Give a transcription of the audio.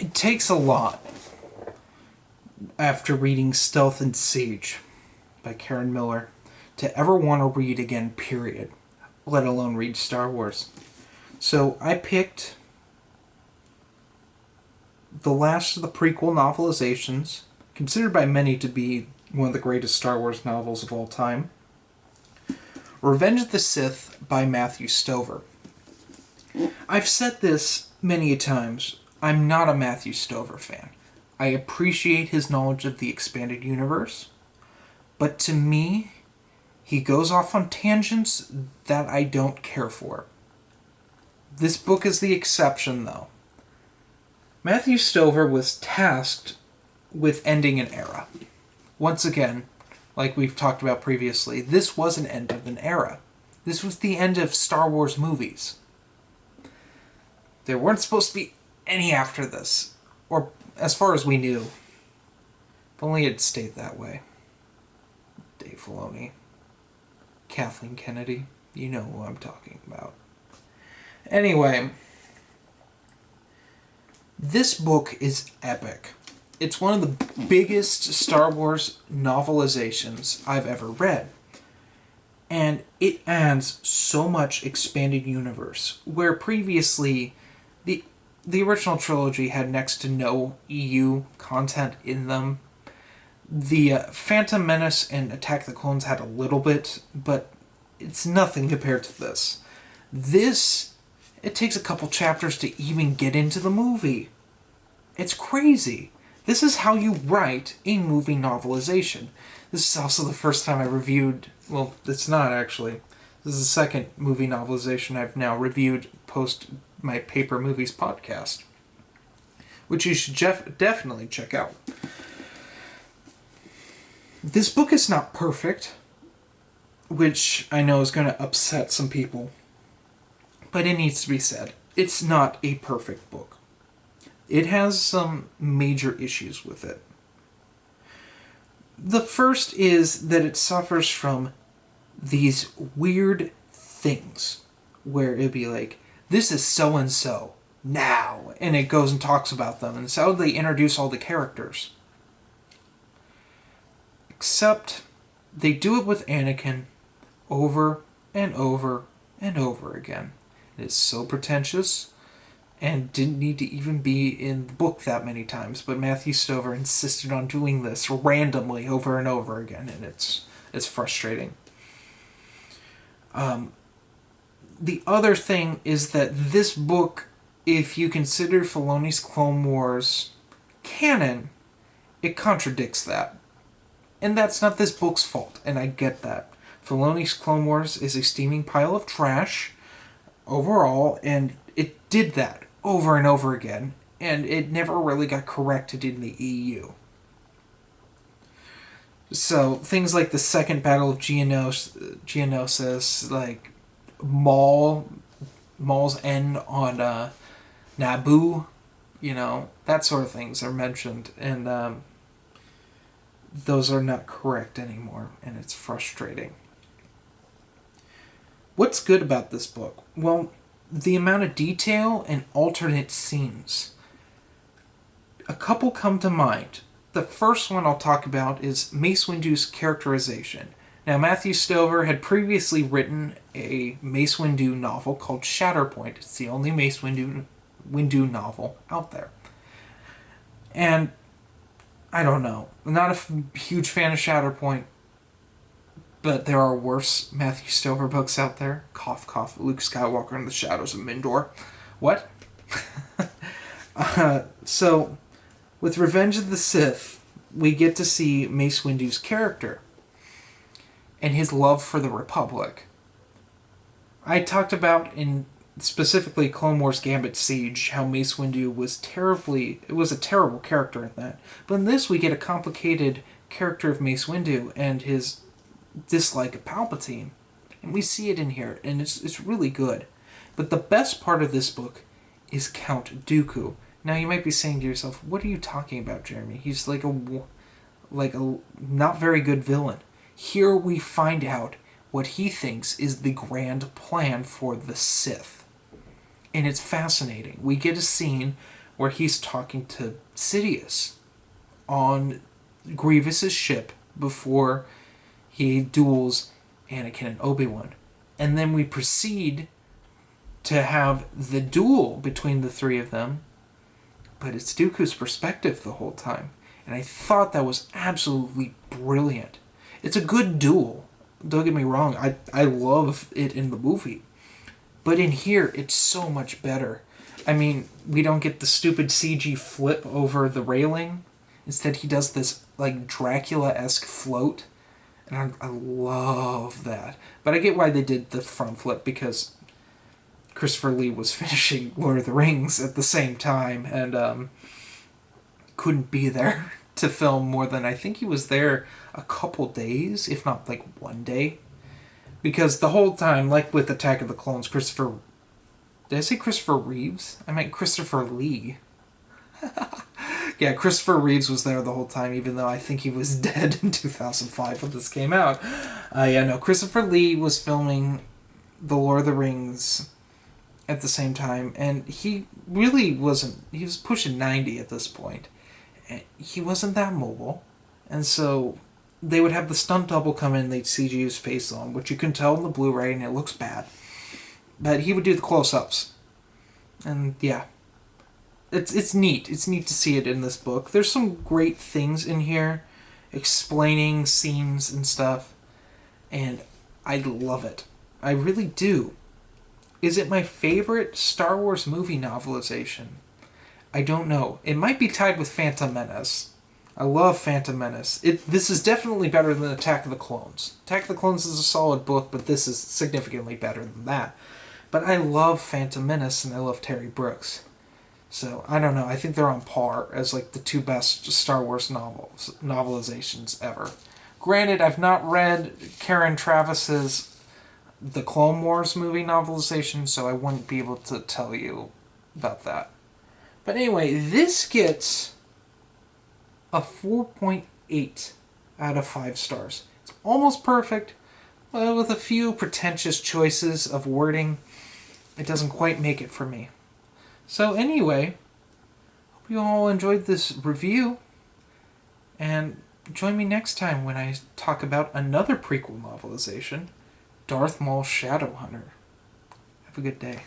It takes a lot after reading Stealth and Siege by Karen Miller to ever want to read again, period. Let alone read Star Wars. So I picked the last of the prequel novelizations, considered by many to be one of the greatest Star Wars novels of all time. Revenge of the Sith by Matthew Stover. I've said this many times. I'm not a Matthew Stover fan. I appreciate his knowledge of the expanded universe, but to me, he goes off on tangents that I don't care for. This book is the exception, though. Matthew Stover was tasked with ending an era. Once again, like we've talked about previously, this was an end of an era. This was the end of Star Wars movies. There weren't supposed to be any after this, or as far as we knew. If only it stayed that way. Dave Filoni. Kathleen Kennedy. You know who I'm talking about. Anyway, this book is epic. It's one of the biggest Star Wars novelizations I've ever read. And it adds so much expanded universe, where previously the original trilogy had next to no EU content in them. The Phantom Menace and Attack the Clones had a little bit, but it's nothing compared to this. This, it takes a couple chapters to even get into the movie. It's crazy. This is how you write a movie novelization. This is also the first time I reviewed... Well, it's not actually. This is the second movie novelization I've now reviewed post my Paper Movies podcast, which you should definitely check out. This book is not perfect, which I know is going to upset some people, but it needs to be said. It's not a perfect book. It has some major issues with it. The first is that it suffers from these weird things where it'd be like, this is so-and-so now, and it goes and talks about them, and it's how they introduce all the characters. Except they do it with Anakin over and over and over again. It is so pretentious and didn't need to even be in the book that many times, but Matthew Stover insisted on doing this randomly over and over again, and it's frustrating. The other thing is that this book, if you consider Filoni's Clone Wars canon, it contradicts that. And that's not this book's fault, and I get that. Filoni's Clone Wars is a steaming pile of trash overall, and it did that over and over again, and it never really got corrected in the EU. So, things like the Second Battle of Geonosis, like Maul's end on Naboo, that sort of things are mentioned, and those are not correct anymore, and it's frustrating. What's good about this book? Well, the amount of detail and alternate scenes. A couple come to mind. The first one I'll talk about is Mace Windu's characterization. Now, Matthew Stover had previously written a Mace Windu novel called Shatterpoint. It's the only Mace Windu novel out there. And I don't know. I'm not a huge fan of Shatterpoint, but there are worse Matthew Stover books out there. Cough, cough. Luke Skywalker in the Shadows of Mindor. What? So, with Revenge of the Sith, we get to see Mace Windu's character and his love for the Republic. I talked about in specifically Clone Wars Gambit Siege how Mace Windu was a terrible character in that. But in this we get a complicated character of Mace Windu and his dislike of Palpatine. And we see it in here, and it's really good. But the best part of this book is Count Dooku. Now you might be saying to yourself, what are you talking about, Jeremy? He's like a not very good villain. Here we find out what he thinks is the grand plan for the Sith. And it's fascinating. We get a scene where he's talking to Sidious on Grievous's ship before he duels Anakin and Obi-Wan. And then we proceed to have the duel between the three of them, but it's Dooku's perspective the whole time. And I thought that was absolutely brilliant. It's a good duel. Don't get me wrong, I love it in the movie. But in here, it's so much better. I mean, we don't get the stupid CG flip over the railing. Instead, he does this, like, Dracula-esque float. And I love that. But I get why they did the front flip, because Christopher Lee was finishing Lord of the Rings at the same time, and couldn't be there to film more than, I think he was there a couple days, if not, like, one day. Because the whole time, like with Attack of the Clones, Did I say Christopher Reeves? I meant Christopher Lee. Yeah, Christopher Reeves was there the whole time, even though I think he was dead in 2005 when this came out. Christopher Lee was filming The Lord of the Rings at the same time, and he really wasn't... He was pushing 90 at this point. He wasn't that mobile, and so... They would have the stunt double come in, they'd CG his face on, which you can tell in the Blu-ray, and it looks bad. But he would do the close-ups. And, yeah. It's neat. It's neat to see it in this book. There's some great things in here, explaining scenes and stuff, and I love it. I really do. Is it my favorite Star Wars movie novelization? I don't know. It might be tied with Phantom Menace. I love Phantom Menace. This is definitely better than Attack of the Clones. Attack of the Clones is a solid book, but this is significantly better than that. But I love Phantom Menace, and I love Terry Brooks. So, I don't know. I think they're on par as, like, the two best Star Wars novelizations ever. Granted, I've not read Karen Travis's The Clone Wars movie novelization, so I wouldn't be able to tell you about that. But anyway, this gets a 4.8 out of 5 stars. It's almost perfect, but with a few pretentious choices of wording, it doesn't quite make it for me. So anyway, hope you all enjoyed this review, and join me next time when I talk about another prequel novelization, Darth Maul's Shadowhunter. Have a good day.